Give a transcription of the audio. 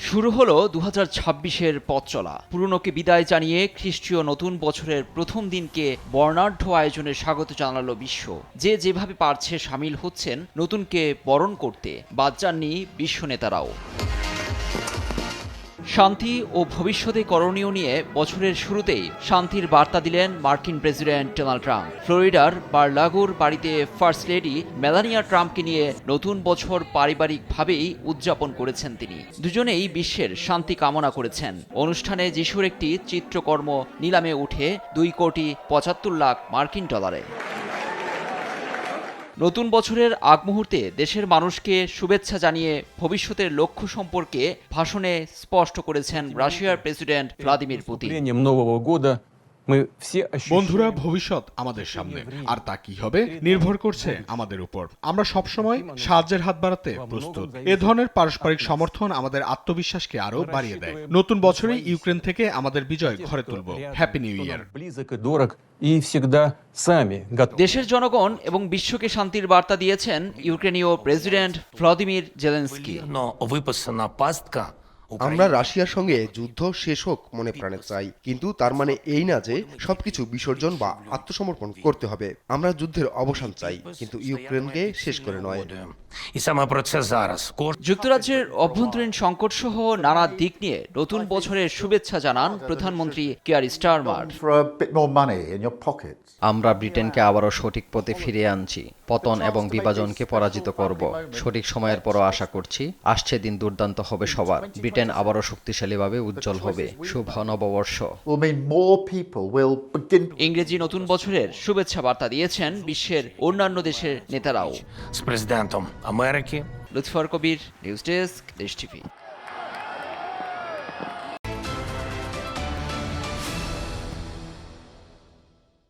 শুরু হলো 2026-এর পথ চলা। পুরনোকে বিদায় জানিয়ে খ্রিস্টীয় নতুন বছরের প্রথম দিনকে বর্ণাঢ্য আয়োজনে স্বাগত জানালো বিশ্ব। যে যেভাবে পারছে সামিল হচ্ছেন নতুনকে বরণ করতে, বাদ যাননি বিশ্ব নেতারাও। শান্তি ও ভবিষ্যতে করণীয় নিয়ে বছরের শুরুতেই শান্তির বার্তা দিলেন মার্কিন প্রেসিডেন্ট ডোনাল্ড ট্রাম্প। ফ্লোরিডার বার-লাগুর বাড়িতে ফার্স্ট লেডি মেলানিয়া ট্রাম্পকে নিয়ে নতুন বছর পারিবারিকভাবেই উদযাপন করেছেন তিনি। দুজনেই বিশ্বের শান্তি কামনা করেছেন। অনুষ্ঠানে যিশুর একটি চিত্রকর্ম নিলামে উঠে $2.75 কোটি। নতুন বছরের আগ মুহূর্তে দেশের মানুষকে শুভেচ্ছা জানিয়ে ভবিষ্যতের লক্ষ্য সম্পর্কে ভাষণে স্পষ্ট করেছেন রাশিয়ার প্রেসিডেন্ট ভ্লাদিমির পুতিন। বন্ধুরা, ভবিষ্যৎ আমাদের সামনে, আর তা কি হবে নির্ভর করছে আমাদের উপর। আমরা সবসময় সাহায্যের হাত বাড়াতে প্রস্তুত। এ ধরনের পারস্পরিক সমর্থন আমাদের আত্মবিশ্বাসকে আরো বাড়িয়ে দেয়। নতুন বছরে ইউক্রেন থেকে আমাদের বিজয় ঘরে তুলব। Happy new year. দেশের জনগণ এবং বিশ্বকে শান্তির বার্তা দিয়েছেন ইউক্রেনীয় প্রেসিডেন্ট ভ্লাদিমির জেলেনস্কি। আমরা রাশিয়ার সঙ্গে যুদ্ধ শেষ হোক মনে প্রাণে চাই, কিন্তু তার মানে এই না যে সবকিছু বিসর্জন বা আত্মসমর্পণ করতে হবে। আমরা যুদ্ধের অবসান চাই, কিন্তু ইউক্রেনকে শেষ করে নয়। যুক্তরাজ্যের অভ্যন্তরীণ সংকট সহ নানা দিক নিয়ে নতুন বছরের শুভেচ্ছা জানান প্রধানমন্ত্রী কিয়ার স্টারমার। আমরা ব্রিটেনকে আবারও সঠিক পথে ফিরিয়ে আনছি, পতন এবং বিভাজনকে পরাজিত করব। সঠিক সময়ের পরও আশা করছি আসছে দিন দুর্দান্ত হবে সবার। ব্রিটেন আবারও শক্তিশালীভাবে উজ্জ্বল হবে। শুভ নববর্ষ। ইংরেজি নতুন বছরের শুভেচ্ছা বার্তা দিয়েছেন বিশ্বের অন্যান্য দেশের নেতারাও। З президентом Америки. লুৎফর কবির, নিউজ ডেস্ক, দেশ টিভি।